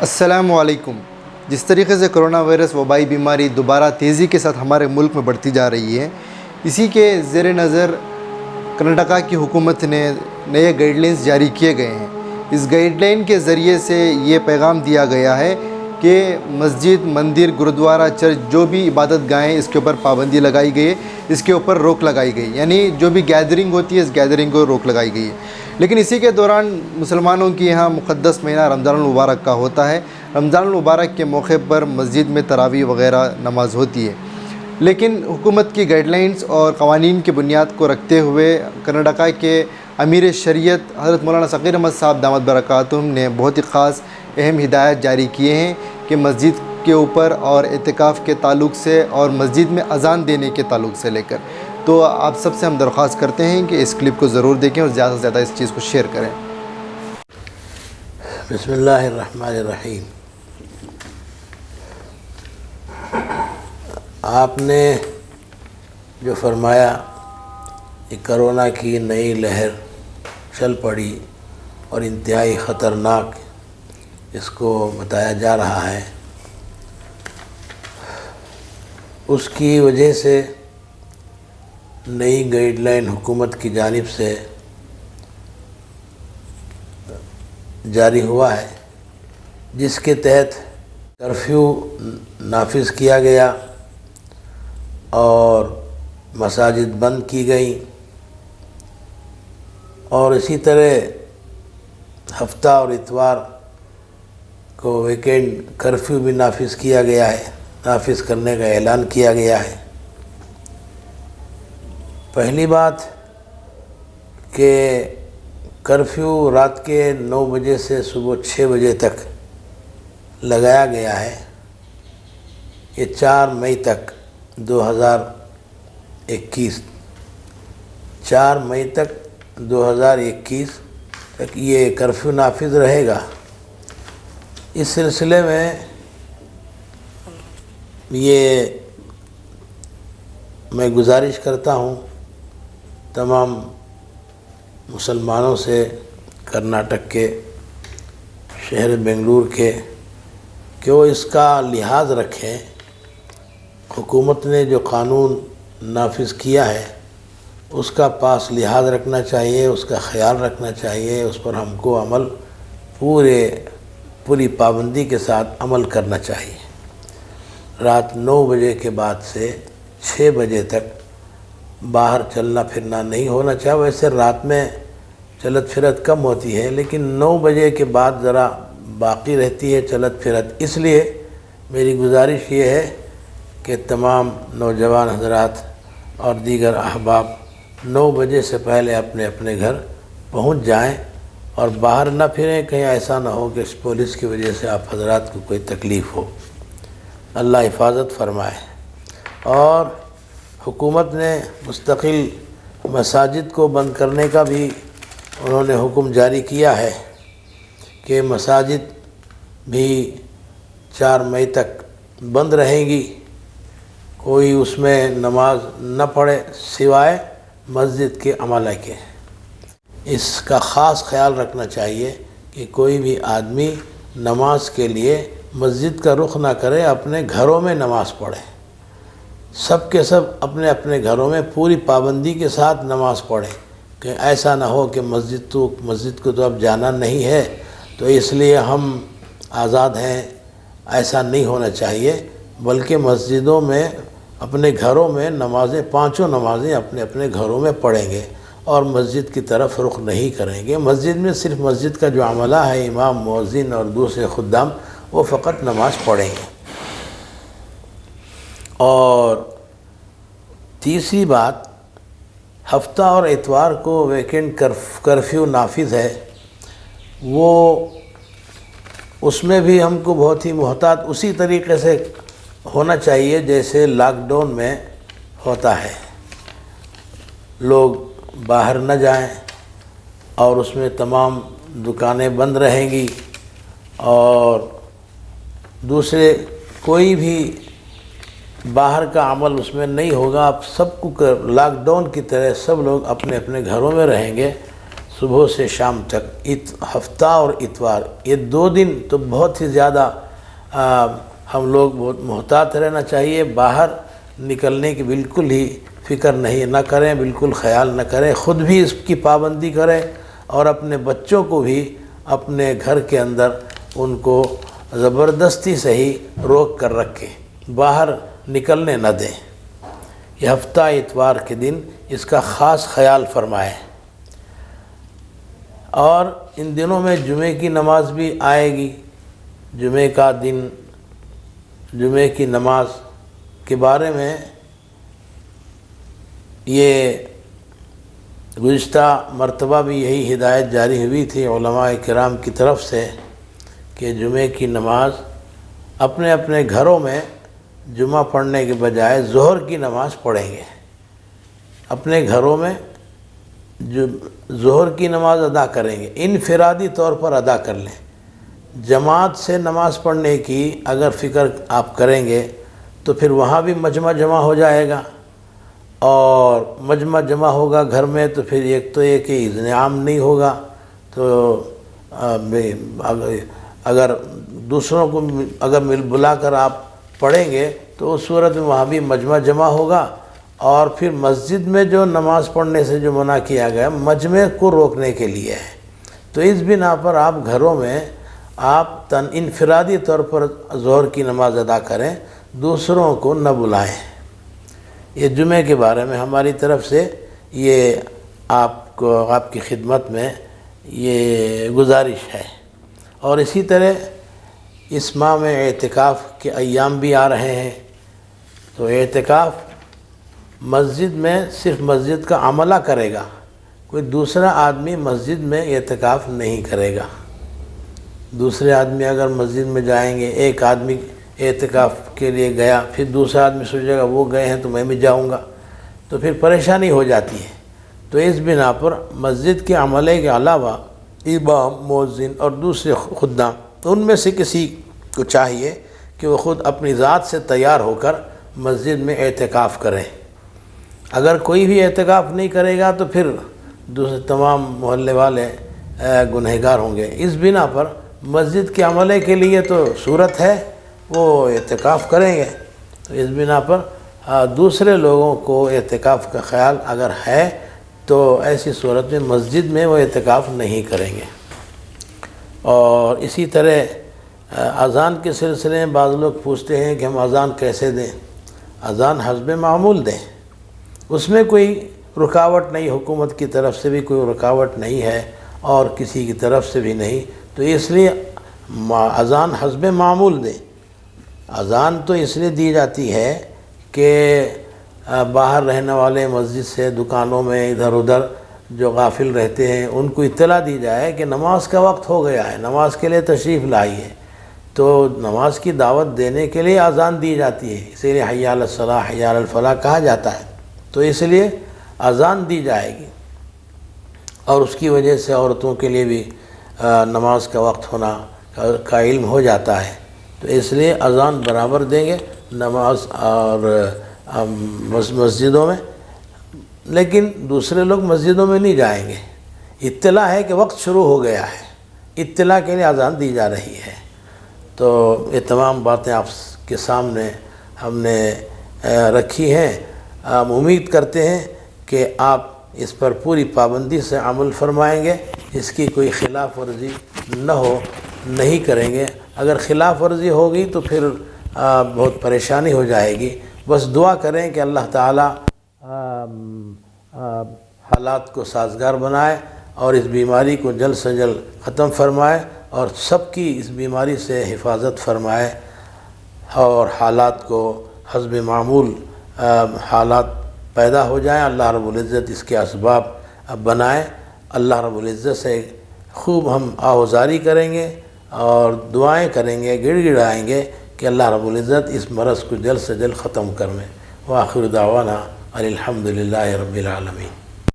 السلام علیکم۔ جس طریقے سے کرونا وائرس وبائی بیماری دوبارہ تیزی کے ساتھ ہمارے ملک میں بڑھتی جا رہی ہے، اسی کے زیر نظر کرناٹکا کی حکومت نے نئے گائیڈ لائنز جاری کیے گئے ہیں۔ اس گائیڈ لائن کے ذریعے سے یہ پیغام دیا گیا ہے کہ مسجد، مندر، گرودوارہ، چرچ، جو بھی عبادت گاہیں، اس کے اوپر پابندی لگائی گئی ہے، اس کے اوپر روک لگائی گئی، یعنی جو بھی گیدرنگ ہوتی ہے اس گیدرنگ کو روک لگائی گئی ہے۔ لیکن اسی کے دوران مسلمانوں کی یہاں مقدس مہینہ رمضان المبارک کا ہوتا ہے۔ رمضان المبارک کے موقع پر مسجد میں تراویح وغیرہ نماز ہوتی ہے، لیکن حکومت کی گائیڈ لائنز اور قوانین کی بنیاد کو رکھتے ہوئے کرناٹکا کے امیر شریعت حضرت مولانا ثقیر احمد صاحب دامت برکاتہم نے بہت ہی خاص اہم ہدایات جاری کیے ہیں کہ مسجد کے اوپر اور اعتکاف کے تعلق سے اور مسجد میں اذان دینے کے تعلق سے لے کر، تو آپ سب سے ہم درخواست کرتے ہیں کہ اس کلپ کو ضرور دیکھیں اور زیادہ سے زیادہ اس چیز کو شیئر کریں۔ بسم اللہ الرحمن الرحیم۔ آپ نے جو فرمایا کہ کرونا کی نئی لہر چل پڑی اور انتہائی خطرناک اس کو بتایا جا رہا ہے، اس کی وجہ سے نئی گائیڈ لائن حکومت کی جانب سے جاری ہوا ہے، جس کے تحت کرفیو نافذ کیا گیا اور مساجد بند کی گئی، اور اسی طرح ہفتہ اور اتوار کو ویکینڈ کرفیو بھی نافذ کیا گیا ہے، نافذ کرنے کا اعلان کیا گیا ہے۔ پہلی بات کہ کرفیو رات کے 9 بجے سے صبح 6 بجے تک لگایا گیا ہے۔ یہ 4 مئی تک 2021 4 مئی تک 2021 تک یہ کرفیو نافذ رہے گا۔ اس سلسلے میں یہ میں گزارش کرتا ہوں تمام مسلمانوں سے، کرناٹک کے، شہر بنگلور کے، کہ وہ اس کا لحاظ رکھیں۔ حکومت نے جو قانون نافذ کیا ہے اس کا پاس لحاظ رکھنا چاہیے، اس کا خیال رکھنا چاہیے، اس پر ہم کو پوری پابندی کے ساتھ عمل کرنا چاہیے۔ رات 9 بجے کے بعد سے 6 بجے تک باہر چلنا پھرنا نہیں ہونا چاہیے۔ ویسے رات میں چلت پھرت کم ہوتی ہے، لیکن 9 بجے کے بعد ذرا باقی رہتی ہے چلت پھرت۔ اس لیے میری گزارش یہ ہے کہ تمام نوجوان حضرات اور دیگر احباب 9 بجے سے پہلے اپنے اپنے گھر پہنچ جائیں اور باہر نہ پھریں، کہیں ایسا نہ ہو کہ اس پولیس کی وجہ سے آپ حضرات کو کوئی تکلیف ہو۔ اللہ حفاظت فرمائے۔ اور حکومت نے مستقل مساجد کو بند کرنے کا بھی انہوں نے حکم جاری کیا ہے کہ مساجد بھی 4 مئی تک بند رہیں گی، کوئی اس میں نماز نہ پڑھے سوائے مسجد کے عملہ کے۔ اس کا خاص خیال رکھنا چاہیے کہ کوئی بھی آدمی نماز کے لیے مسجد کا رخ نہ کرے، اپنے گھروں میں نماز پڑھے۔ سب کے سب اپنے اپنے گھروں میں پوری پابندی کے ساتھ نماز پڑھیں، کہ ایسا نہ ہو کہ مسجد کو تو اب جانا نہیں ہے تو اس لیے ہم آزاد ہیں، ایسا نہیں ہونا چاہیے، بلکہ مسجدوں میں اپنے گھروں میں نمازیں، 5 نمازیں اپنے اپنے گھروں میں پڑھیں گے اور مسجد کی طرف رخ نہیں کریں گے۔ مسجد میں صرف مسجد کا جو عملہ ہے، امام، مؤذن اور دوسرے خدام، وہ فقط نماز پڑھیں گے۔ اور تیسری بات، ہفتہ اور اتوار کو ویکینڈ کرفیو نافذ ہے، وہ اس میں بھی ہم کو بہت ہی محتاط اسی طریقے سے ہونا چاہیے جیسے لاک ڈاؤن میں ہوتا ہے۔ لوگ باہر نہ جائیں اور اس میں تمام دکانیں بند رہیں گی، اور دوسرے کوئی بھی باہر کا عمل اس میں نہیں ہوگا۔ آپ سب کو لاک ڈاؤن کی طرح سب لوگ اپنے اپنے گھروں میں رہیں گے، صبح سے شام تک ہفتہ اور اتوار، یہ 2 دن تو بہت ہی زیادہ ہم لوگ بہت محتاط رہنا چاہیے. باہر نکلنے کی بالکل ہی فکر نہ کریں، بالکل خیال نہ کریں، خود بھی اس کی پابندی کریں اور اپنے بچوں کو بھی اپنے گھر کے اندر ان کو زبردستی سے ہی روک کر رکھیں، باہر نکلنے نہ دیں. یہ ہفتہ اتوار کے دن اس کا خاص خیال فرمائیں. اور ان دنوں میں جمعے کی نماز بھی آئے گی. جمعے کا دن، جمعے کی نماز کے بارے میں یہ گزشتہ مرتبہ بھی یہی ہدایت جاری ہوئی تھی علماء کرام کی طرف سے کہ جمعے کی نماز اپنے اپنے گھروں میں جمعہ پڑھنے کے بجائے ظہر کی نماز پڑھیں گے. اپنے گھروں میں جو ظہر کی نماز ادا کریں گے، انفرادی طور پر ادا کر لیں. جماعت سے نماز پڑھنے کی اگر فکر آپ کریں گے تو پھر وہاں بھی مجمع جمع ہو جائے گا، اور مجمع جمع ہوگا گھر میں تو پھر ایک تو یہ کہ اذن عام نہیں ہوگا. تو اگر دوسروں کو اگر بلا کر آپ پڑھیں گے تو اس صورت میں وہاں بھی مجمع جمع ہوگا. اور پھر مسجد میں جو نماز پڑھنے سے جو منع کیا گیا مجمع کو روکنے کے لیے ہے. تو اس بنا پر آپ گھروں میں آپ انفرادی طور پر ظہر کی نماز ادا کریں، دوسروں کو نہ بلائیں. یہ جمعے کے بارے میں ہماری طرف سے یہ آپ کی خدمت میں یہ گزارش ہے. اور اسی طرح اس ماہ میں اعتکاف کے ایام بھی آ رہے ہیں. تو اعتکاف مسجد میں صرف مسجد کا عملہ کرے گا، کوئی دوسرا آدمی مسجد میں اعتکاف نہیں کرے گا. دوسرے آدمی اگر مسجد میں جائیں گے، ایک آدمی اعتکاف کے لیے گیا، پھر دوسرا آدمی سوچے گا وہ گئے ہیں تو میں بھی جاؤں گا، تو پھر پریشانی ہو جاتی ہے. تو اس بنا پر مسجد کے عملے کے علاوہ امام، مؤذن اور دوسرے خدام ان میں سے کسی کو چاہیے کہ وہ خود اپنی ذات سے تیار ہو کر مسجد میں اعتکاف کریں. اگر کوئی بھی اعتکاف نہیں کرے گا تو پھر دوسرے تمام محلے والے گنہگار ہوں گے. اس بنا پر مسجد کے عملے کے لیے تو صورت ہے وہ اعتکاف کریں گے. تو اس بنا پر دوسرے لوگوں کو اعتکاف کا خیال اگر ہے تو ایسی صورت میں مسجد میں وہ اعتکاف نہیں کریں گے. اور اسی طرح اذان کے سلسلے میں بعض لوگ پوچھتے ہیں کہ ہم اذان کیسے دیں. اذان حسب معمول دیں، اس میں کوئی رکاوٹ نہیں، حکومت کی طرف سے بھی کوئی رکاوٹ نہیں ہے اور کسی کی طرف سے بھی نہیں. تو اس لیے اذان حسب معمول دیں. اذان تو اس لیے دی جاتی ہے کہ باہر رہنے والے مسجد سے، دکانوں میں ادھر ادھر جو غافل رہتے ہیں ان کو اطلاع دی جائے کہ نماز کا وقت ہو گیا ہے، نماز کے لیے تشریف لائیے. تو نماز کی دعوت دینے کے لیے اذان دی جاتی ہے، اسی لیے حی علی الصلاۃ، حی علی الفلاح کہا جاتا ہے. تو اس لیے اذان دی جائے گی، اور اس کی وجہ سے عورتوں کے لیے بھی نماز کا وقت ہونا کا علم ہو جاتا ہے. تو اس لیے اذان برابر دیں گے نماز اور مسجدوں میں. لیکن دوسرے لوگ مسجدوں میں نہیں جائیں گے. اطلاع ہے کہ وقت شروع ہو گیا ہے، اطلاع کے لیے اذان دی جا رہی ہے. تو یہ تمام باتیں آپ کے سامنے ہم نے رکھی ہیں. ہم امید کرتے ہیں کہ آپ اس پر پوری پابندی سے عمل فرمائیں گے، اس کی کوئی خلاف ورزی نہیں کریں گے. اگر خلاف ورزی ہوگی تو پھر بہت پریشانی ہو جائے گی. بس دعا کریں کہ اللہ تعالیٰ حالات کو سازگار بنائے اور اس بیماری کو جلد سے جلد ختم فرمائے اور سب کی اس بیماری سے حفاظت فرمائے اور حالات کو حسب معمول حالات پیدا ہو جائیں. اللہ رب العزت اس کے اسباب بنائے. اللہ رب العزت سے خوب ہم آہوزاری کریں گے اور دعائیں کریں گے، گڑ گڑائیں گے کہ اللہ رب العزت اس مرض کو جلد سے جلد ختم کریں. وآخر دعوانا الحمدللہ رب العالمین.